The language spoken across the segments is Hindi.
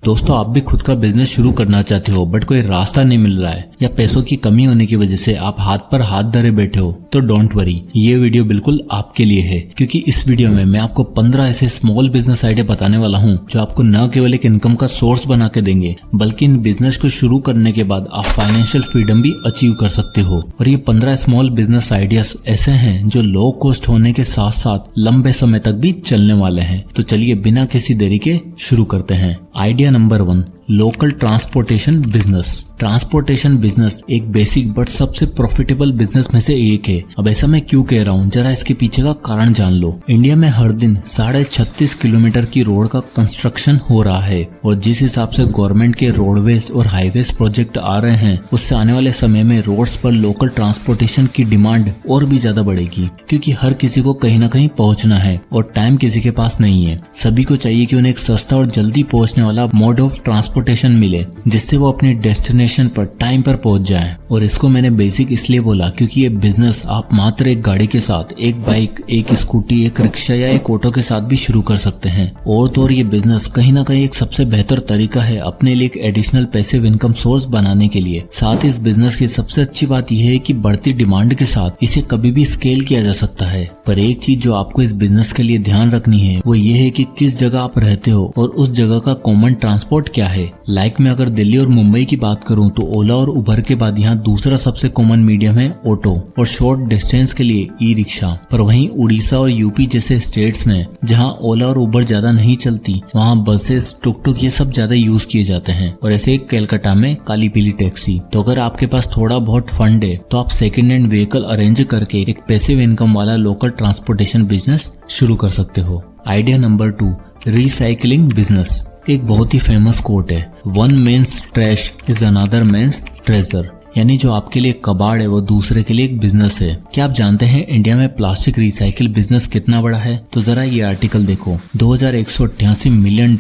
दोस्तों, आप भी खुद का बिजनेस शुरू करना चाहते हो बट कोई रास्ता नहीं मिल रहा है या पैसों की कमी होने की वजह से आप हाथ पर हाथ धरे बैठे हो, तो डोंट वरी, ये वीडियो बिल्कुल आपके लिए है। क्योंकि इस वीडियो में मैं आपको 15 ऐसे स्मॉल बिजनेस आइडिया बताने वाला हूँ जो आपको न केवल एक इनकम का सोर्स बना के देंगे बल्कि इन बिजनेस को शुरू करने के बाद आप फाइनेंशियल फ्रीडम भी अचीव कर सकते हो। और ये 15 स्मॉल बिजनेस आइडियाज ऐसे हैं जो लो कॉस्ट होने के साथ साथ लंबे समय तक भी चलने वाले हैं। तो चलिए बिना किसी देरी के शुरू करते हैं। Idea number 1, local transportation business. Transportation business एक बेसिक बट सबसे प्रॉफिटेबल बिजनेस में से एक है। अब ऐसा मैं क्यों कह रहा हूँ, जरा इसके पीछे का कारण जान लो। इंडिया में हर दिन 36.5 किलोमीटर की रोड का कंस्ट्रक्शन हो रहा है और जिस हिसाब से गवर्नमेंट के रोडवेज और हाईवेज प्रोजेक्ट आ रहे हैं उससे आने वाले समय में रोड्स पर लोकल ट्रांसपोर्टेशन की डिमांड और भी ज्यादा बढ़ेगी, क्योंकि हर किसी को कहीं ना कहीं पहुंचना है और टाइम किसी के पास नहीं है। सभी को चाहिए कि उन्हें एक सस्ता और जल्दी पहुंचने वाला मोड ऑफ ट्रांसपोर्टेशन मिले जिससे वो अपनी डेस्टिनेशन पर टाइम पर पहुंच जाए। और इसको मैंने बेसिक इसलिए बोला क्योंकि ये बिजनेस आप मात्र एक गाड़ी के साथ, एक बाइक, एक स्कूटी, एक रिक्शा या एक ऑटो के साथ भी शुरू कर सकते हैं। और तो और ये बिजनेस कहीं ना कहीं एक सबसे बेहतर तरीका है अपने लिए एक एडिशनल पैसिव इनकम सोर्स बनाने के लिए। साथ ही इस बिजनेस की सबसे अच्छी बात यह है कि बढ़ती डिमांड के साथ इसे कभी भी स्केल किया जा सकता है। पर एक चीज जो आपको इस बिजनेस के लिए ध्यान रखनी है वो ये है कि किस जगह आप रहते हो और उस जगह का कॉमन ट्रांसपोर्ट क्या है। लाइक मैं अगर दिल्ली और मुंबई की बात करूं तो ओला और उबर के बाद यहाँ दूसरा सबसे कॉमन मीडियम है ऑटो और शॉर्ट डिस्टेंस के लिए ई रिक्शा। पर वहीं उड़ीसा और यूपी जैसे स्टेट्स में जहाँ ओला और उबर ज्यादा नहीं चलती वहाँ बसेस, टुक टुक ये सब ज्यादा यूज किए जाते हैं। और ऐसे कलकत्ता में काली पीली टैक्सी। तो अगर आपके पास थोड़ा बहुत फंड है तो आप सेकेंड हैंड व्हीकल अरेंज करके एक पैसिव इनकम वाला लोकल ट्रांसपोर्टेशन बिजनेस शुरू कर सकते हो। Idea number 2, recycling business. एक बहुत ही फेमस कोट है, one man's trash is another man's treasure. यानी जो आपके लिए कबाड़ है वो दूसरे के लिए एक बिजनेस है। क्या आप जानते हैं इंडिया में प्लास्टिक रिसाइकिल बिजनेस कितना बड़ा है? तो जरा ये आर्टिकल देखो, $2188 मिलियन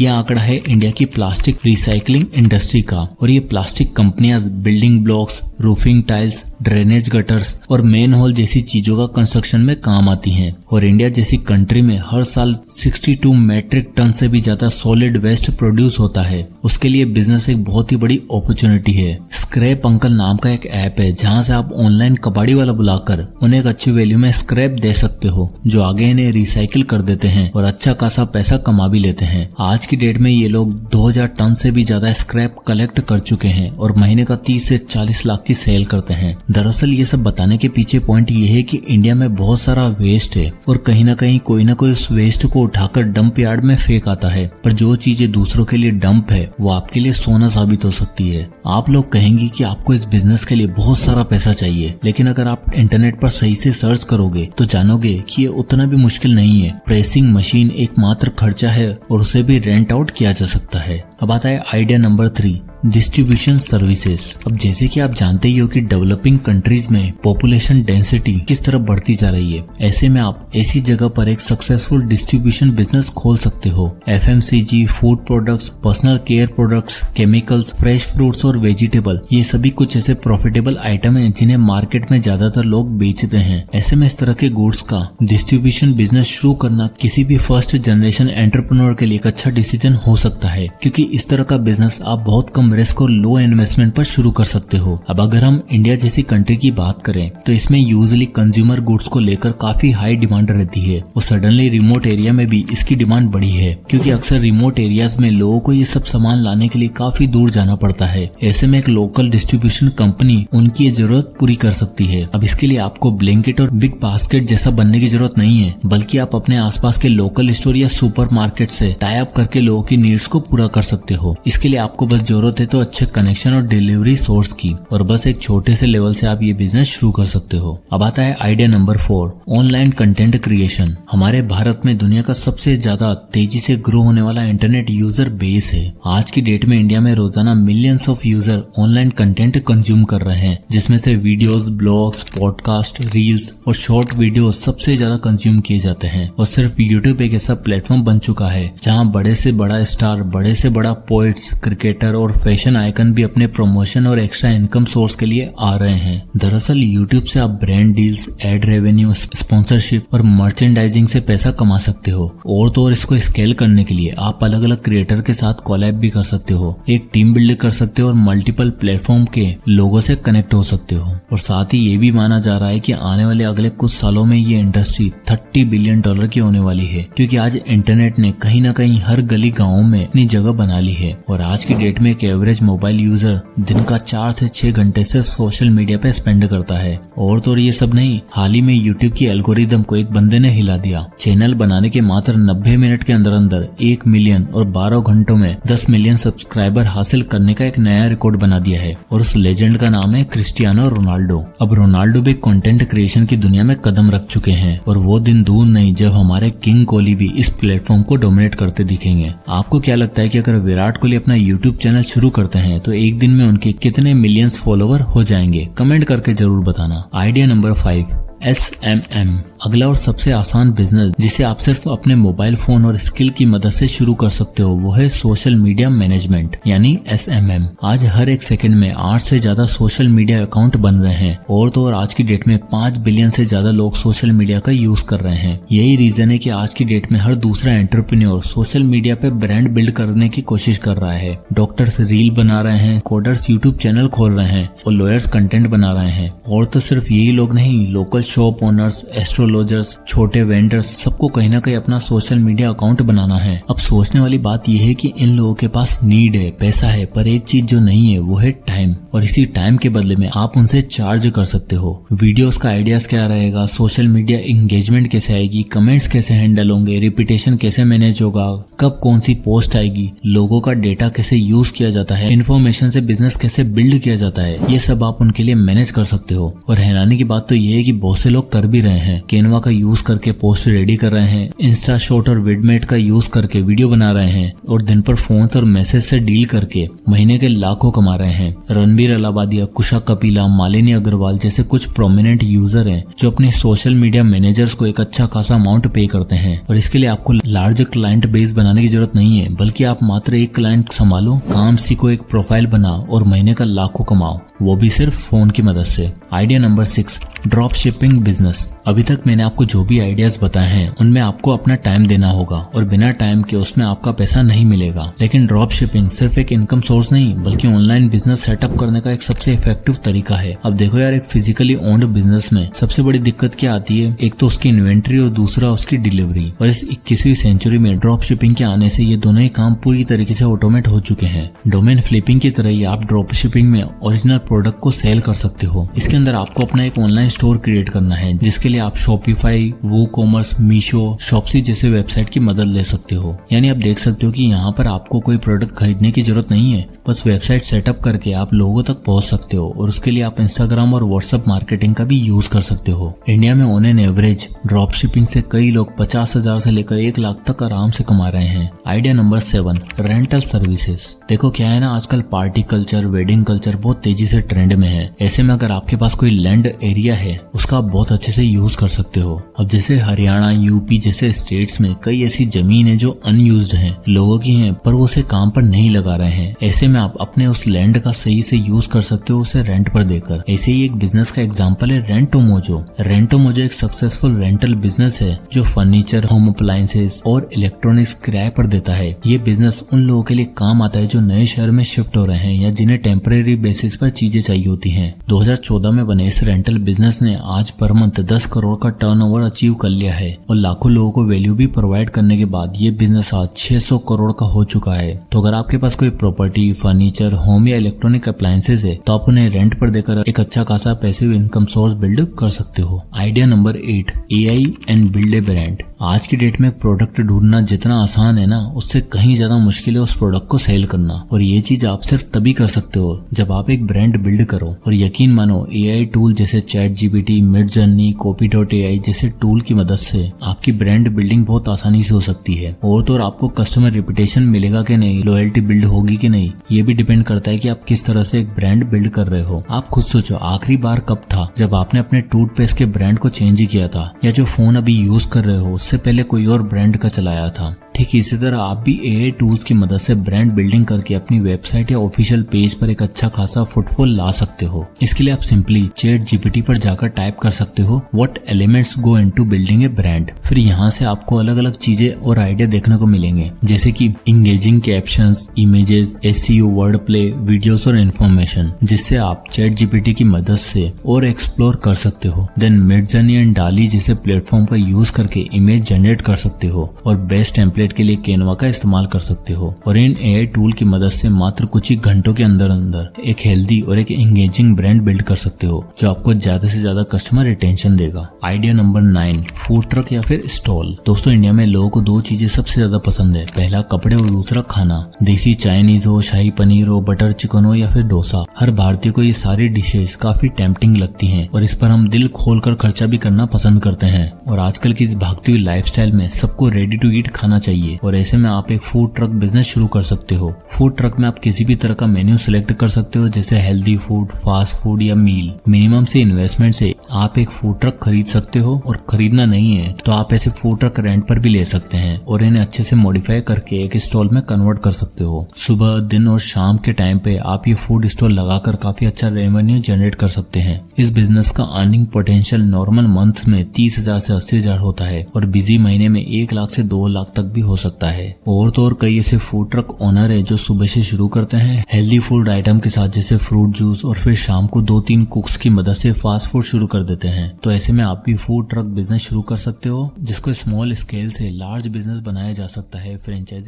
ये आंकड़ा है इंडिया की प्लास्टिक रिसाइकलिंग इंडस्ट्री का। और ये प्लास्टिक कंपनियां building blocks, roofing tiles, drainage gutters और मेन होल जैसी चीजों का कंस्ट्रक्शन में काम आती हैं। और इंडिया जैसी कंट्री में हर साल 62 मैट्रिक टन से भी ज्यादा सॉलिड वेस्ट प्रोड्यूस होता है। उसके लिए बिजनेस एक बहुत ही बड़ी अपॉर्चुनिटी है। स्क्रैप अंकल नाम का एक ऐप है जहां से आप ऑनलाइन कबाड़ी वाला बुलाकर उन्हें एक अच्छी वैल्यू में स्क्रैप दे सकते हो जो आगे इन्हें रिसाइकिल कर देते हैं और अच्छा खासा पैसा कमा भी लेते हैं। आज की डेट में ये लोग 2000 टन से भी ज्यादा स्क्रैप कलेक्ट कर चुके हैं और महीने का 30 से 40 लाख की सेल करते हैं। दरअसल ये सब बताने के पीछे पॉइंट ये है कि इंडिया में बहुत सारा वेस्ट है और कहीं ना कहीं कोई ना कोई उस वेस्ट को उठाकर डंप यार्ड में फेंक आता है। पर जो चीजें दूसरों के लिए डंप है वो आपके लिए सोना साबित हो सकती है। आप लोग कहेंगे कि आपको इस बिजनेस के लिए बहुत सारा पैसा चाहिए, लेकिन अगर आप इंटरनेट पर सही से सर्च करोगे तो जानोगे कि ये उतना भी मुश्किल नहीं है। प्रेसिंग मशीन एकमात्र खर्चा है और उसे भी रेंट आउट किया जा सकता है। अब आता है आइडिया नंबर 3, डिस्ट्रीब्यूशन सर्विसेज। अब जैसे कि आप जानते ही हो कि डेवलपिंग कंट्रीज में पॉपुलेशन डेंसिटी किस तरह बढ़ती जा रही है। ऐसे में आप ऐसी जगह पर एक सक्सेसफुल डिस्ट्रीब्यूशन बिजनेस खोल सकते हो। FMCG, food products, personal care products, chemicals, fresh fruits और वेजिटेबल, ये सभी कुछ ऐसे प्रॉफिटेबल आइटम हैं जिन्हें मार्केट में ज्यादातर लोग बेचते हैं। ऐसे में इस तरह के गुड्स का डिस्ट्रीब्यूशन बिजनेस शुरू करना किसी भी फर्स्ट जनरेशन एंटरप्रेन्योर के लिए एक अच्छा डिसीजन हो सकता है, क्योंकि इस तरह का बिजनेस आप बहुत कम रिस्क और लो इन्वेस्टमेंट पर शुरू कर सकते हो। अब अगर हम इंडिया जैसी कंट्री की बात करें तो इसमें यूजुअली कंज्यूमर गुड्स को लेकर काफी हाई डिमांड रहती है और सडनली रिमोट एरिया में भी इसकी डिमांड बढ़ी है, क्योंकि अक्सर रिमोट एरियाज में लोगों को ये सब सामान लाने के लिए काफी दूर जाना पड़ता है। ऐसे में एक लोकल डिस्ट्रीब्यूशन कंपनी उनकी ये जरूरत पूरी कर सकती है। अब इसके लिए आपको ब्लैंकेट और बिग बास्केट जैसा बनने की जरूरत नहीं है, बल्कि आप अपने आसपास के लोकल स्टोर या सुपर मार्केट से टाई अप करके लोगों की नीड्स को पूरा कर सकते हो। इसके लिए आपको बस जरूरत है तो अच्छे कनेक्शन और डिलीवरी सोर्स की, और बस एक छोटे से लेवल से आप ये बिजनेस शुरू कर सकते हो। अब आता है idea number 4, online content creation. हमारे भारत में दुनिया का सबसे ज्यादा तेजी से ग्रो होने वाला इंटरनेट यूजर बेस है। आज की डेट में इंडिया में रोजाना millions of user online content consume कर रहे हैं, जिसमें से वीडियोस, ब्लॉग्स, पॉडकास्ट, रील्स और शॉर्ट वीडियो सबसे ज्यादा कंज्यूम किए जाते हैं। और सिर्फ यूट्यूब एक ऐसा प्लेटफॉर्म बन चुका है जहाँ बड़े से बड़ा स्टार, बड़े से बड़ा पोइट्स, क्रिकेटर और फैशन आइकन भी अपने प्रमोशन और एक्स्ट्रा इनकम सोर्स के लिए आ रहे हैं। दरअसल यूट्यूब से आप brand deals, ad revenue, sponsorship और मर्चेंडाइजिंग से पैसा कमा सकते हो। और तो और इसको स्केल करने के लिए आप अलग अलग क्रिएटर के साथ कोलैब भी कर सकते हो, एक टीम बिल्ड कर सकते हो और मल्टीपल प्लेटफॉर्म के लोगों से कनेक्ट हो सकते हो। और साथ ही ये भी माना जा रहा है कि आने वाले अगले कुछ सालों में ये इंडस्ट्री $30 बिलियन की होने वाली है, क्योंकि आज इंटरनेट ने कहीं ना कहीं हर गली गाँव में अपनी जगह बना ली है। और आज की डेट में एक एवरेज मोबाइल यूजर दिन का 4 से 6 घंटे सिर्फ सोशल मीडिया पे स्पेंड करता है। और तो ये सब नहीं, हाल ही में यूट्यूब की एल्गोरिदम को एक बंदे ने हिला दिया। चैनल बनाने के मात्र 90 मिनट के अंदर अंदर 1 मिलियन और 12 घंटों में 10 मिलियन सब्सक्राइबर हासिल करने का एक नया रिकॉर्ड बना दिया है। और उस लेजेंड का नाम है क्रिस्टियानो रोनाल्डो। अब रोनाल्डो भी कंटेंट क्रिएशन की दुनिया में कदम रख चुके हैं और वो दिन दूर नहीं जब हमारे किंग कोहली भी इस प्लेटफॉर्म को डोमिनेट करते दिखेंगे। आपको क्या लगता है कि अगर विराट कोहली अपना यूट्यूब चैनल शुरू करते हैं तो एक दिन में उनके कितने मिलियंस फॉलोवर हो जाएंगे? कमेंट करके जरूर बताना। Idea number 5, SMM। अगला और सबसे आसान बिजनेस जिसे आप सिर्फ अपने मोबाइल फोन और स्किल की मदद से शुरू कर सकते हो वो है सोशल मीडिया मैनेजमेंट यानी SMM। आज हर एक सेकंड में 8 से ज्यादा सोशल मीडिया अकाउंट बन रहे हैं और तो और आज की डेट में 5 बिलियन से ज्यादा लोग सोशल मीडिया का यूज कर रहे हैं। यही रीजन है कि आज की डेट में हर दूसरा एंटरप्रेन्योर सोशल मीडिया पे ब्रांड बिल्ड करने की कोशिश कर रहा है। डॉक्टर्स रील बना रहे हैं, कोडर्स यूट्यूब चैनल खोल रहे हैं और लॉयर्स कंटेंट बना रहे हैं। और तो सिर्फ यही लोग नहीं, लोकल शॉप ओनर्स, एस्ट्रोलॉजर्स, छोटे वेंडर्स, सबको कहीं ना कहीं अपना सोशल मीडिया अकाउंट बनाना है। अब सोचने वाली बात यह है कि इन लोगों के पास नीड है, पैसा है, पर एक चीज जो नहीं है वो है टाइम। और इसी टाइम के बदले में आप उनसे चार्ज कर सकते हो। वीडियोस का आइडियाज क्या रहेगा, सोशल मीडिया एंगेजमेंट कैसे आएगी, कमेंट्स कैसे हैंडल होंगे, रिपीटेशन कैसे मैनेज होगा, कब कौन सी पोस्ट आएगी, लोगों का डेटा कैसे यूज किया जाता है, इन्फॉर्मेशन से बिजनेस कैसे बिल्ड किया जाता है, ये सब आप उनके लिए मैनेज कर सकते हो। और हैरानी की बात तो ये है कि बहुत से लोग कर भी रहे हैं। कैनवा का यूज करके पोस्ट रेडी कर रहे हैं, इंस्टा शॉट और विडमेट का यूज करके वीडियो बना रहे हैं और दिन पर फोन और मैसेज से डील करके महीने के लाखों कमा रहे हैं। रणबीर अलाहाबादिया, कुशा कपिला, मालिनी अग्रवाल जैसे कुछ प्रोमिनेंट यूजर हैं जो अपने सोशल मीडिया मैनेजर्स को एक अच्छा खासा अमाउंट पे करते हैं। और इसके लिए आपको लार्ज क्लाइंट बेस बनाने की जरूरत नहीं है, बल्कि आप मात्र एक क्लाइंट संभालो, काम सीखो, एक प्रोफाइल बनाओ और महीने का लाखों कमाओ, वो भी सिर्फ फोन की मदद से। Idea number 6, drop shipping business. अभी तक मैंने आपको जो भी आइडियाज बताए हैं उनमें आपको अपना टाइम देना होगा और बिना टाइम के उसमें आपका पैसा नहीं मिलेगा। लेकिन ड्रॉप शिपिंग सिर्फ एक इनकम सोर्स नहीं बल्कि ऑनलाइन बिजनेस सेटअप करने का एक सबसे इफेक्टिव तरीका है। अब देखो यार, एक फिजिकली ओन्ड बिजनेस में सबसे बड़ी दिक्कत क्या आती है? एक तो उसकी इन्वेंट्री और दूसरा उसकी डिलीवरी। और इस 21वीं सेंचुरी में ड्रॉप शिपिंग के आने से ये दोनों ही काम पूरी तरीके से ऑटोमेट हो चुके हैं। डोमेन फ्लिपिंग की तरह ही आप ड्रॉप शिपिंग में ओरिजिनल प्रोडक्ट को सेल कर सकते हो। इसके अंदर आपको अपना एक ऑनलाइन स्टोर क्रिएट करना है जिसके लिए आप शॉपिफाई, वूकॉमर्स, मीशो, शॉप्सी जैसे वेबसाइट की मदद ले सकते हो। यानी आप देख सकते हो कि यहाँ पर आपको कोई प्रोडक्ट खरीदने की जरूरत नहीं है, बस वेबसाइट सेटअप करके आप लोगों तक पहुंच सकते हो। और उसके लिए आप इंस्टाग्राम और व्हाट्सएप मार्केटिंग का भी यूज कर सकते हो। इंडिया में on an average drop shipping से कई लोग 50,000 से लेकर 1 लाख तक आराम से कमा रहे हैं। Idea number 7, rental services. देखो क्या है ना, आजकल पार्टी कल्चर, वेडिंग कल्चर बहुत तेजी से ट्रेंड में है। ऐसे में अगर आपके पास कोई लैंड एरिया है उसका आप बहुत अच्छे से यूज कर सकते हो। अब जैसे हरियाणा, यूपी जैसे स्टेट्स में कई ऐसी जमीन है जो अनयूज्ड है, लोगों की है, पर वो उसे काम पर नहीं लगा रहे हैं। ऐसे में आप अपने उस लैंड का सही से यूज कर सकते हो, उसे रेंट पर देकर। ऐसे ही एक बिजनेस का एग्जांपल है रेंटो मोजो। रेंटो मोजो एक सक्सेसफुल रेंटल बिजनेस है जो फर्नीचर, होम अप्लायंसेस और इलेक्ट्रॉनिक्स किराए पर देता है। ये बिजनेस उन लोगों के लिए काम आता है जो नए शहर में शिफ्ट हो रहे हैं या जिन्हें टेम्परेरी बेसिस पर चीजें चाहिए होती हैं। 2014 में बने इस रेंटल बिजनेस ने आज पर मंथ 10 करोड़ का टर्नओवर अचीव कर लिया है और लाखों लोगों को वैल्यू भी प्रोवाइड करने के बाद ये बिजनेस आज 600 करोड़ का हो चुका है। तो अगर आपके पास कोई प्रॉपर्टी, फर्नीचर, होम या इलेक्ट्रॉनिक अप्लायंसेज है तो आप उन्हें रेंट पर देकर एक अच्छा खासा पैसिव इनकम सोर्स बिल्ड कर सकते हो। Idea number 8, AI and build a brand. आज की डेट में प्रोडक्ट ढूंढना जितना आसान है ना, उससे कहीं ज्यादा मुश्किल है उस प्रोडक्ट को सेल करना। और ये चीज आप सिर्फ तभी कर सकते हो जब आप एक ब्रांड बिल्ड करो। और यकीन मानो, AI टूल जैसे ChatGPT, मिडजर्नी, Copy.ai जैसे टूल की मदद से आपकी ब्रांड बिल्डिंग बहुत आसानी से हो सकती है। और तो आपको कस्टमर रिपीटेशन मिलेगा कि नहीं, लॉयल्टी बिल्ड होगी कि नहीं, ये भी डिपेंड करता है कि आप किस तरह से एक ब्रांड बिल्ड कर रहे हो। आप खुद सोचो, आखिरी बार कब था जब आपने अपने टूथपेस्ट के ब्रांड को चेंज किया था, या जो फोन अभी यूज कर रहे हो उससे पहले कोई और ब्रांड का चलाया था। ठीक इसी तरह आप भी AI टूल्स की मदद से ब्रांड बिल्डिंग करके अपनी वेबसाइट या ऑफिशियल पेज पर एक अच्छा खासा फुटफॉल ला सकते हो। इसके लिए आप सिंपली ChatGPT पर जाकर टाइप कर सकते हो what elements go into building A brand. फिर यहाँ से आपको अलग अलग चीजें और आइडिया देखने को मिलेंगे, जैसे कि engaging captions, images, SEO, word play, videos और इन्फॉर्मेशन, जिससे आप ChatGPT की मदद से और एक्सप्लोर कर सकते हो। देन मिडजर्नी एंड डाली जैसे प्लेटफॉर्म का यूज करके इमेज जनरेट कर सकते हो और बेस्ट टेम्पलेट के लिए कैनवा का इस्तेमाल कर सकते हो। और इन AI टूल की मदद से मात्र कुछ ही घंटों के अंदर अंदर एक हेल्दी और एक एंगेजिंग ब्रांड बिल्ड कर सकते हो, जो आपको ज्यादा से ज्यादा कस्टमर रिटेंशन देगा। आइडिया नंबर 9, फूड ट्रक या फिर स्टॉल। दोस्तों, इंडिया में लोगों को दो चीजें सबसे ज्यादा पसंद है, पहला कपड़े और दूसरा खाना। देसी चाइनीज हो, शाही पनीर हो, बटर चिकन हो या फिर डोसा, हर भारतीय को ये सारी डिशेज काफी टेम्पटिंग लगती हैं और इस पर हम दिल खोलकर खर्चा भी करना पसंद करते हैं। और आजकल की इस भागती हुई लाइफस्टाइल में सबको रेडी टू ईट खाना चाहिए और ऐसे में आप एक फूड ट्रक बिजनेस शुरू कर सकते हो। फूड ट्रक में आप किसी भी तरह का मेन्यू सिलेक्ट कर सकते हो, जैसे हेल्दी फूड, फास्ट फूड या मील। मिनिमम से इन्वेस्टमेंट से आप एक फूड ट्रक खरीद सकते हो और खरीदना नहीं है तो आप ऐसे फूड ट्रक रेंट पर भी ले सकते हैं और इन्हें अच्छे से मॉडिफाई करके एक स्टॉल में कन्वर्ट कर सकते हो। सुबह, दिन और शाम के टाइम पे आप ये फूड स्टॉल लगाकर काफी अच्छा रेवेन्यू जनरेट कर सकते हैं। इस बिजनेस का अर्निंग पोटेंशियल नॉर्मल मंथ में 30,000 से 80,000 होता है और बिजी महीने में 1 लाख से 2 लाख तक भी हो सकता है। और तो और कई ऐसे फूड ट्रक ओनर है जो सुबह से शुरू करते हैं हेल्दी फूड आइटम के साथ, जैसे फ्रूट जूस, और फिर शाम को 2-3 कुक्स की मदद से फास्ट फूड शुरू कर देते हैं। तो ऐसे में आप भी फूड ट्रक बिजनेस शुरू कर सकते हो, जिसको स्मॉल स्केल से लार्ज बिजनेस बनाया जा सकता है। फ्रेंचाइजी